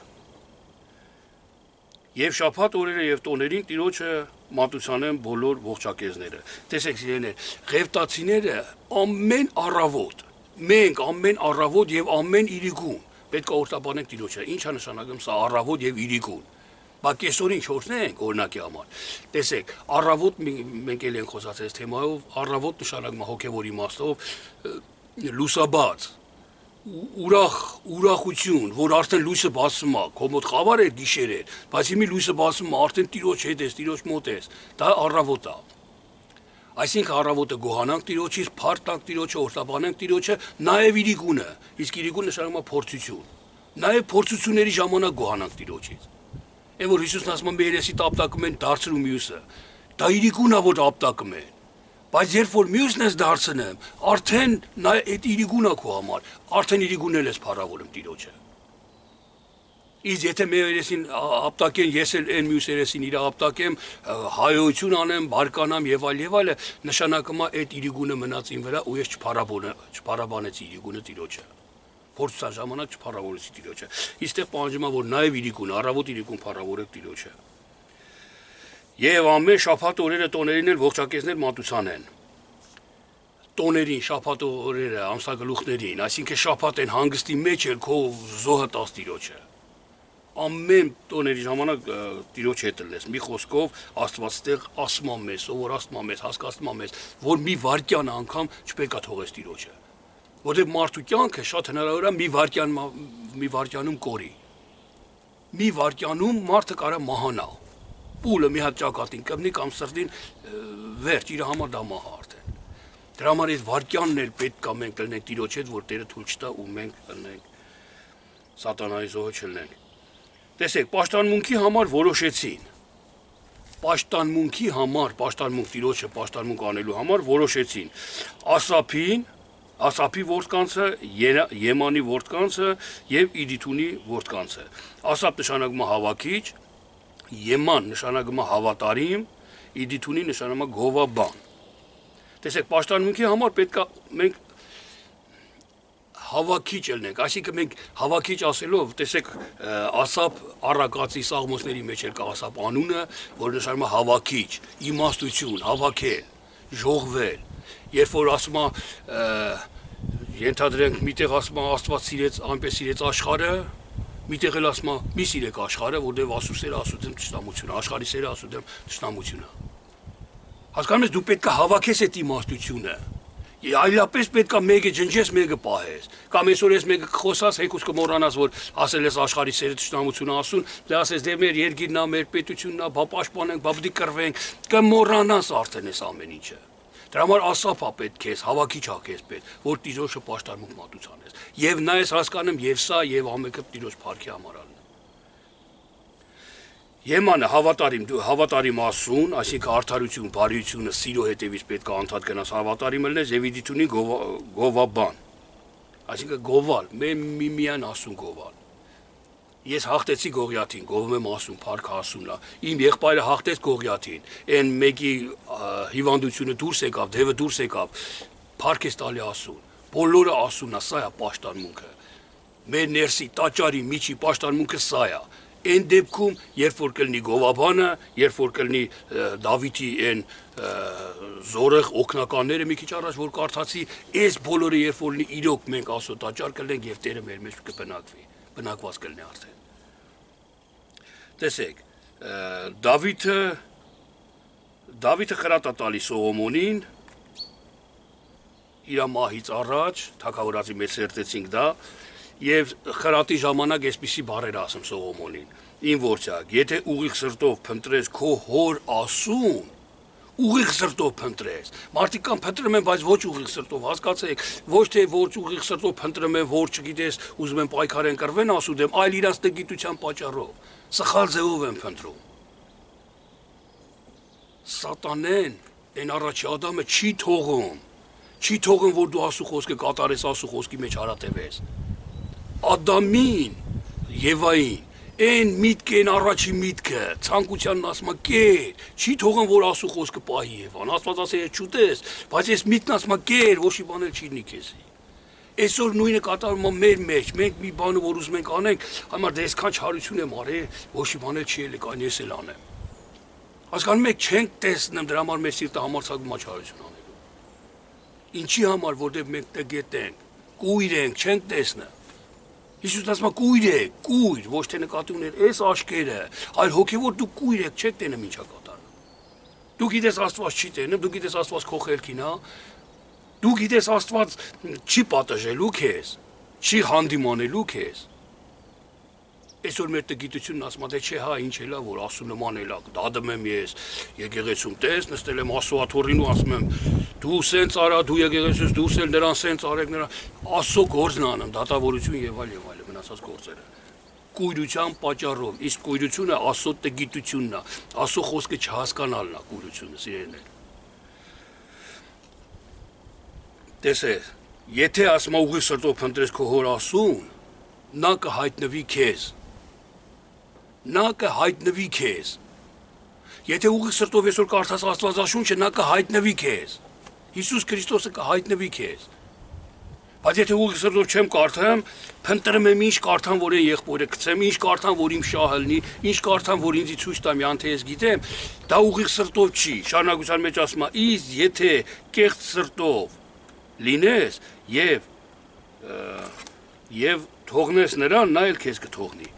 Եվ շաբաթ օրերը եւ տոներին Տիրոջը մատուցանեն բոլոր ողջակեզները։ Տեսեք սիրելիներ, ղևտացիները ամեն առավոտ, մենք ամեն առավոտ եւ ամեն իրիկուն պետք է օրհնաբանենք Տիրոջը։ Ինչ է նշանակում սա առավոտ եւ իրիկուն։ Բայց այսօր ինչ օրհնենք օրինակի համար։ Տեսեք, առավոտ մենք էլ ենք խոսած այս թեմայով, առավոտ նշանակում է հոգեվոր իմաստով լուսաբաց ուրախություն, որ արդեն լույսը բացվում է, քո մոտ խավար է գիշեր է, բայց հիմի լույսը բացվում է, արդեն Տիրոջ հետ ես, Տիրոջ մոտ ես, դա առավոտ է։ Այսինքն առավոտը գոհանանք Տիրոջից, փառք տանք Տիրոջը, օրհնաբանենք Տիրոջը, նաև իրիկունը, իսկ իրիկուն նշանակում է փորձություն։ Նաև փորձությունների ժամանակ գոհանանք Տիրոջից։ Այն որ Հիսուսն ասում է մեր երեսի տապտակում են դարձրու մյուսը, դա իրիկուն է, որ ապտակում են։ Բայց երբ որ մյուսն ես դարձնեմ, արդեն այդ իրիկունը քո համար, արդեն իրիկունել ես փառավորում Տիրոջը։ Իսկ եթե մեր երեսին ապտակեն, ես էլ այն մյուս երեսին իր ապտակեմ, հայոյություն անեմ, բարկանամ եւ այլ, նշանակում է այդ իրիկունը մնաց ին վրա ու ես չփառաբանեցի իրիկունը Տիրոջը։ Փորձության ժամանակ չփառավորեցի Տիրոջը։ Իստեղ պահանջում է որ նաեւ իրիկուն, առավոտ իրիկուն փառավորեք Տիրոջը։ Եվ ամեն շաբաթ օրերը տոներին էլ ողջակեզներ մատուցանեն։ Տոներին, շաբաթ օրերը, ամսագլուխներին, այսինքն շաբաթ են հանգստի մեջ էլ քո զոհը տաս Տիրոջը։ Ամեն տոների ժամանակ Տիրոջ հետ լես, մի խոսքով Աստվածտեղ ասում է մեզ, սովորացնում է մեզ, հասկացնում է մեզ, որ մի վարքյան անգամ չպետք է թողես Տիրոջը։ Որտեղ մարդու կյանքը շատ հնարավոր է մի վարքյանում կորի։ Մի վարքյանում մարդը կարա մահանա։ Պուլը մի հատ ճակատին կմնի կամ սրտին վերջ իր համար դա մահ արդեն։ Դրա համար այդ վարքյանն էլ պետք է մենք լինենք Տիրոջ հետ, որ Տերը թույլ չտա ու մենք լինենք սատանայի զոհը չլինենք։ Տեսեք, պաշտանմունքի համար որոշեցին։ Պաշտանմունք Տիրոջը պաշտանմունք անելու համար որոշեցին Ասափի որդկանցը, Եմանի որդկանցը եւ Իդիթունի որդկանցը։ Ասափ նշանակում է հավաքիչ, Եման նշանակում է հավատարիմ, Իդիթունի նշանակում է գովաբան։ Տեսեք, պաշտանմունքի համար պետք է մենք հավաքիչ ելնենք, այսինքն մենք հավաքիչ ասելով, տեսեք, ասապ առակացի սաղմոսների մեջ էլ կա ասապ անունը, որ նշանակում է հավաքիչ, իմաստություն, հավաքել, ժողվել, երբ որ ասում է ենթադրենք միտեղ ասում է Աստված սիրեց, այնպես սիրեց աշխարհը, միտեղ էլ ասում է մի սիրեք աշխարհը, որտեղ ասուսերը ասում տշնամությունը, աշխարհի սերը ասում տշնամությունը։ Հասկանում ես, դու պետք է հավաքես այդ իմաստությունը։ Այլապես պետք է մեկը ջնջես, մեկը պահես։ Կամ այսօր ես մեկը խոսած, հեքուս կմոռանաս, որ ասել ես աշխարհի սերը տշնամությունը ասուն, դե ասես դե մեր երկիրն է, մեր պետությունն է, բա պաշտպանենք, բա պիտի կռվենք, կմոռանաս արդեն այս ամեն ինչը։ Դրա համար ասապա պետք է, հավաքիչ ակես պետք, որ տիրոջը պաշտարմունք մատուցան ես։ Եվ նա ես հասկանում, եւ սա եւ ամենքը տիրոջ փառքի համարալն։ Եմանը հավատարիմ, դու հավատարիմ ասուն, այսինքն արդարություն, բարիությունը, սիրո հետևից պետք է անդադ գնաս հավատարիմ ելնես եւ իդիթունի գովաբան։ Այսինքն գովալ, միմիան ասուն գովալ։ Ես հաղթեցի Գողիաթին, գովում եմ ասում, փառք ասումնա։ Իմ եղբայրը հաղթեց Գողիաթին, այն մեկի հիվանդությունը դուրս եկավ, դևը դուրս եկավ, փառք ես տալի ասուն։ Բոլորը ասումնա, սա է պաշտարմունքը։ Մեր ներսի տաճարի միջի պաշտարմունքը սա է։ Այն դեպքում, երբ որ կլինի Գովաբանը, երբ որ կլինի Դավիթի այն զորեղ օգնականները մի քիչ առաջ որ կարդացի, այս բոլորը երբ որ լինի իրոք մենք ասո տաճար կլինենք եւ Տերը մեր մեջ կբնակվի, բնակված կլինի արդեն։ Տեսեք, Դավիթը խրատա տալի Սողոմոնին իր մահից առաջ, թագավորացի մեջ սերտեցինք դա, եւ խրատի ժամանակ այսպիսի բառեր ասում Սողոմոնին. Իմ ворչակ, եթե ուղիղ սրտով փնտրես քո հոր ասուն, ուղիղ սրտով փնտրես։ Մարդիկ կան փնտրում են, բայց ոչ ուղիղ սրտով, հասկացեք, ոչ թե ոչ ուղիղ սրտով փնտրում են, որ չգիտես, ուզում են պայքարեն կռվեն ասուդեմ, այլ իրանց տգիտության պատճառով, սխալ ձևով են փնտրում։ Սատանեն, այն առաջի Ադամը չի թողում, որ դու ասու խոսքը կատարես, ասու խոսքի մեջ հարատևես։ Ադամին, Եվային, այն միտք են առաջի միտքը, ցանկությանն ասում է կեր, չի թողում որ ասու խոսքը պահի Եվան, Աստված ասել է չուտես, բայց այս միտքն ասում է կեր, ոչի բան էլ չի լինի քեզի։ Այսօր նույնը կատարվում է մեր մեջ, մենք մի բանը որ ուզում ենք անենք, համար դե այսքան չարություն եմ արել, ոչի բան էլ չի ելի, կան ես էլ անեմ։ Հասկանում եք, չենք տեսնում, դրա համար մեր սիրտը համարձակվում է չարություն անելու։ Ինչի համար, որտեղ մենք տգետ ենք, կույր ենք, չենք տեսնում։ Հիսուսն ասում է կույր եք, կույր, ոչ թե նկատի ուներ այս աշկերը, այլ հոգևոր դու կույր եք, չեք տենում ինչա կատարում։ Դու գիտես Աստված չի տենում, դու գիտես Աստված քո խելքին, հա։ Դու գիտես Աստված չի պատժելու քեզ, չի հանդիմանելու քեզ։ Այսօր մեր տգիտությունն ասում է, դե չէ, հա, ինչ էլա, որ ասու նման էլա, դադում եմ ես, եկեղեցում տես, նստել եմ ասու աթոռին ու ասում եմ, դու սենց արա, դու եկեղեցուց դուրս էլ նրան սենց արեք նրան, ասո գործն անում, դատավորություն եւ այլ մնացած գործերը։ Կույրության պատճառով, իսկ կույրությունը ասո տգիտությունն է, ասո խոսքը չհասկանալն է կույրությունը, սիրելիներ։ Տեսեք, եթե ասում է ուղիղ սրտով փնտրես քո հոր ասուն, նա կհայտնվի քեզ։ Նա կհայտնվի քեզ։ Եթե ուղիղ սրտով այսօր կարդաս Աստվածաշունչը, նա կհայտնվի քեզ։ Հիսուս Քրիստոսը կհայտնվի քեզ։ Բայց եթե ուղիղ սրտով չեմ կարդամ, փնտրում եմ ինչ կարդամ, որ այն եղբորը գցեմ, ինչ կարդամ, որ իմ շահը լինի, ինչ կարդամ, որ ինձ ցույց տամ, յանթե ես գիտեմ, դա ուղիղ սրտով չի։ Շարունակության մեջ ասում է, իսկ եթե կեղծ սրտով լինես եւ թողնես նրան, նա էլ քեզ կթողնի։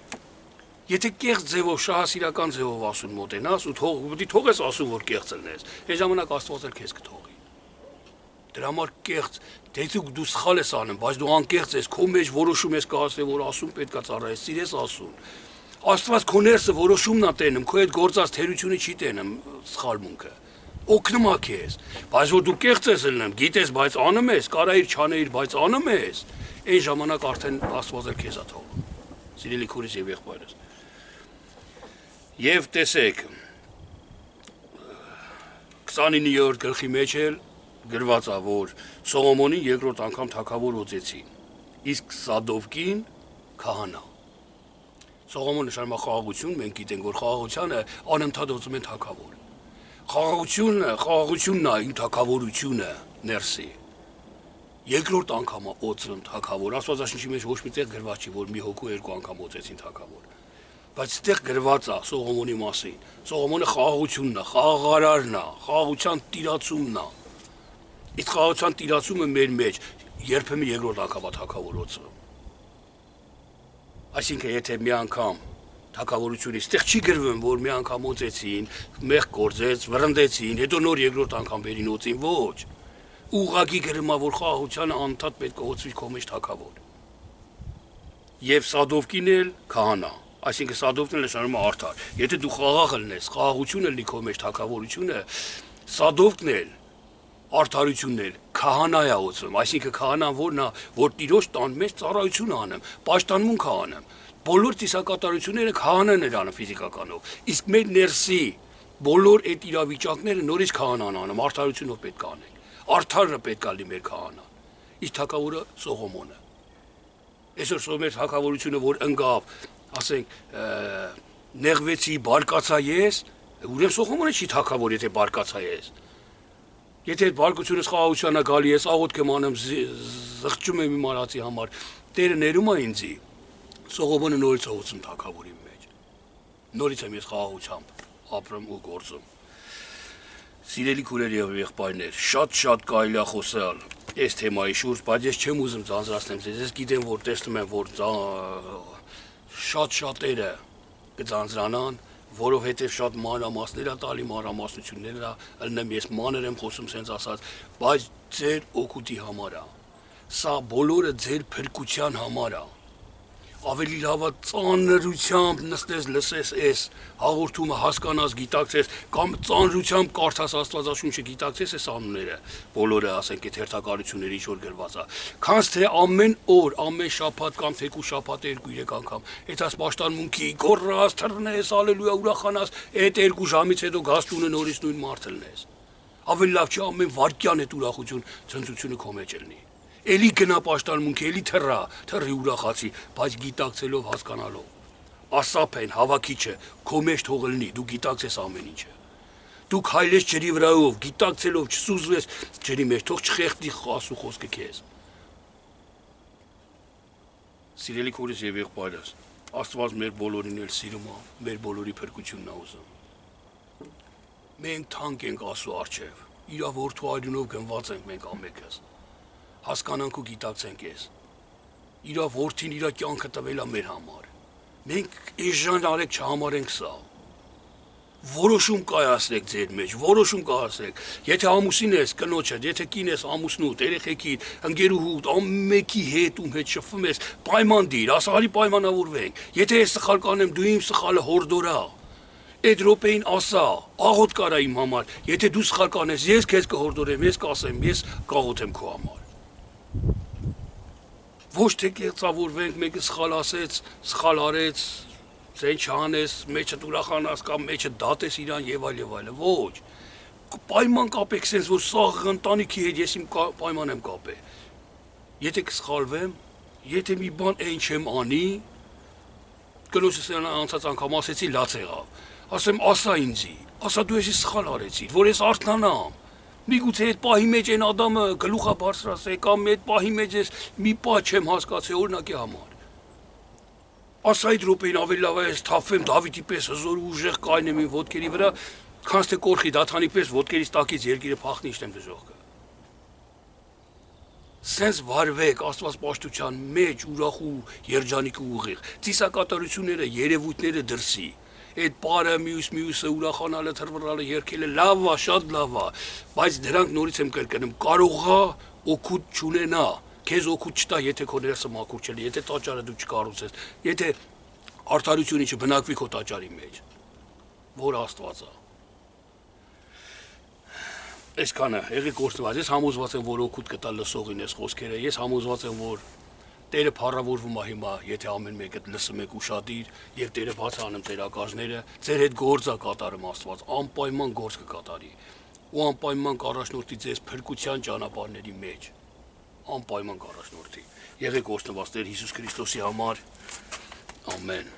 Եթե կեղծ ձևով, շահասիրական ձևով ասուն մոտենաս ու պիտի թողես ասուն, որ կեղծ լնես, այն ժամանակ Աստված էլ քեզ կթողի։ Դրա համար կեղծ, դե դու սխալ ես անում, բայց դու անկեղծ ես, քո մեջ որոշում ես կհասնի, որ ասուն պետքա ծառայես, սիրես ասուն։ Աստված քո ներսը որոշումն է տենում, քո այդ գործած թերությունը չի տենում սխալմունքը։ Օգնում է քեզ, բայց որ դու կեղծ ես լնում, գիտես, բայց անում ես, կարայիր չանեիր, բայց անում ես, այն ժամանակ արդեն Աստված էլ քեզ է թողում։ Սիրելի քուրիս եւ եղբայրս։ Եվ տեսեք 29-րդ գլխի մեջ էլ գրված է, որ Սողոմոնին երկրորդ անգամ թագավոր օծեցին, իսկ Սադովկին քահանա։ Սողոմոնը նշանակում է խաղաղություն, մենք գիտենք, որ խաղաղությանը անընդհատ օծում են թագավոր։ Խաղաղությունն է իմ թագավորությունը ներսի։ Երկրորդ անգամը օծում թակավոր, Աստվածաշնչի մեջ ոչ մի տեղ գրված չի, որ մի հոգու երկու անգամ օծեցին թակավոր։ Բայց այդտեղ գրված է Սողոմոնի մասին։ Սողոմոնը խաղաղությունն է, խաղաղարարն է, խաղաղության տիրացումն է։ Այդ խաղաղության տիրացումը մեր մեջ երբեմն երկրորդ անգամա թակավոր օծում։ Այսինքն եթե մի անգամ թակավորությունից այդտեղ չի գրվում, որ մի անգամ օծեցին, մեղ գործեց, վրընդեցին, հետո նոր երկրորդ անգամ վերին օծին, ոչ։ Ուղղակի գրումա, որ խաղաղությանը անդադ պետք է օծվի քո մեջ թակավոր։ Եվ Սադովկին էլ քահանա, այսինքն Սադովկին էլ նշանակում է արդար։ Եթե դու խաղաղ ելնես, խաղաղությունը լի քո մեջ թակավորությունը, Սադովկն էլ արդարությունն էլ քահանա է օծում, այսինքն քահանան որն է, որ Տիրոջ տան մեջ ծառայություն անեմ, պաշտամունք անեմ։ Բոլոր ծիսակատարությունները քահանան էր անում ֆիզիկականով, իսկ մեր ներսի բոլոր այդ իրավիճակները նորից քահանան անում, արդարությունով պետք է անենք։ Արդարը պետք է լինի մեր քահանան։ Իսկ թագավորը Սողոմոնը։ Այսօր մեր թագավորությունը որ ընկավ, ասենք, նեղվեցի, բարկացա ես, ուրեմն Սողոմոնը չի թագավոր, եթե բարկացա ես։ Եթե այդ բարկությունս խաղաղությանը գալի ես, աղոթք եմ անում, զղջում եմ իմ արածի համար, Տերը ներում է ինձի, Սողոմոնը նորից է օծում թագավորի մեջ։ Նորից եմ ես խաղաղությամբ ապրում ու գործում։ Սիրելի քուրեր եւ եղբայրներ, շատ կարելի է խոսալ այս թեմայի շուրջ, բայց ես չեմ ուզում ձանձրացնել ձեզ։ Ես գիտեմ, որ տեսնում եմ, որ շատերը կձանձրանան, որովհետեւ շատ մանրամասներ է տալի, մանրամասնություններ է, ըլնեմ ես մանր եմ խոսում sense ասած, բայց ձեր օգուտի համար է։ Սա բոլորը ձեր փրկության համար է։ Ավելի լավ է ծանրությամբ նստես լսես այս հաղորդումը հասկանաս գիտակցես կամ ծանրությամբ կարդաս Աստվածաշունչը գիտակցես այս անունները բոլորը ասենք այդ հերթականությունների ինչ որ գրված է քանց թե ամեն օր ամեն շաբաթ կամ թեկուզ շաբաթ 2-3 անգամ այդ ասպաշտանմունքի գոռաս թռնես հալելույա ուրախանաս այդ 2 ժամից հետո գաս տունը նորից նույն մարդը լնես ավելի լավ չի ամեն վարքյան այդ ուրախություն ցնծությունը քո մեջ լինի Էլի գնա պաշտանմունքի, էլի թռի ուրախացի, բայց գիտակցելով հասկանալով։ Ասապ են, հավաքիչը, քո մեջ թող լինի, դու գիտակցես ամեն ինչը։ Դու քայլես ջրի վրայով, գիտակցելով չսուզվես ջրի մեջ, թող չխեղդի ասու խոսքը քեզ։ Սիրելի քուրս եւ եղբայրս, Աստված մեր բոլորին էլ սիրում է, մեր բոլորի փրկությունն է ուզում։ Մենք թանկ ենք ասու առջև, իր որդու արյունով գնված ենք մենք ամենքս։ Հասկանանք ու գիտակցենք ես։ Իրա որդին իրա կյանքը տվել է մեր համար։ Մենք էժան արեք չհամարենք սա։ Որոշում կայացրեք ձեր մեջ, որոշում կայացրեք։ Եթե ամուսին ես կնոջդ, եթե կին ես ամուսնուդ, երեխեքիդ, ընկերուհուդ, ամենքի հետ ում հետ շփվում ես, պայման դիր, ասա արի պայմանավորվենք։ Եթե ես սխալ կանեմ, դու իմ սխալը հորդորա։ Այդ րոպեին ասա, աղոթ կարա իմ համար։ Եթե դու սխալ կանես, ես քեզ կհորդորեմ, ես կասեմ, ես կաղոթեմ քո համար։ Ոչ թե կեղծավորվենք, մեկը սխալ ասեց, սխալ արեց, ձեն չանես, մեջը ուրախանաս կամ մեջը դատես իրան եւ այլ, ոչ։ Պայման կապեք sense, որ սա ընտանիքի հետ ես իմ պայման եմ կապել։ Եթե կսխալվեմ, եթե մի բան այն չեմ անի, կնոջս անցած անգամ ասեցի լաց եղավ։ Ասեմ, ասա ինձի, ասա դու ես սխալ արեցիր, որ ես արթնանամ։ Միգուցե այդ պահի մեջ այն Ադամը գլուխա բարձրացե կամ այդ պահի մեջ ես մի պահ չեմ հասկացել օրինակի համար։ Ասա այդ րոպեին ավելի լավ է ես թափվեմ Դավիթի պես հզոր ու ուժեղ կայնեմ իմ ոտքերի վրա, քանց թե կորխի դաթանի պես ոտքերից տակից երկիրը փախնի իջնեմ դժոխքը։ Սենց վարվեք Աստված պաշտության մեջ ուրախ ու երջանիկ ու ուղիղ։ Ծիսակատարությունները, երևույթները դրսի։ Այդ պարը մյուսը ուրախանալը, թռվռալը, երգելը լավ է, շատ լավ է, բայց դրանք նորից եմ կրկնում, կարող է օգուտ չունենա, քեզ օգուտ չտա, եթե քո ներսը մաքուր չլինի, եթե տաճարը դու չկառուցես, եթե արդարությունը չբնակվի քո տաճարի մեջ, որ Աստված է։ Այսքանը, եղեք գործված, ես համոզված եմ, որ օգուտ կտա լսողին այս խոսքերը, ես համոզված եմ, որ Տերը փառավորվում է հիմա, եթե ամեն մեկը լսում եք ուշադիր եւ Տերը բաց անում ձեր ակաժները, ձեր հետ գործ է կատարում Աստված, անպայման գործ կկատարի ու անպայման կառաջնորդի ձեզ փրկության ճանապարհների մեջ, անպայման կառաջնորդի։ Եղեք օրհնված Տեր Հիսուս Քրիստոսի համար, ամեն։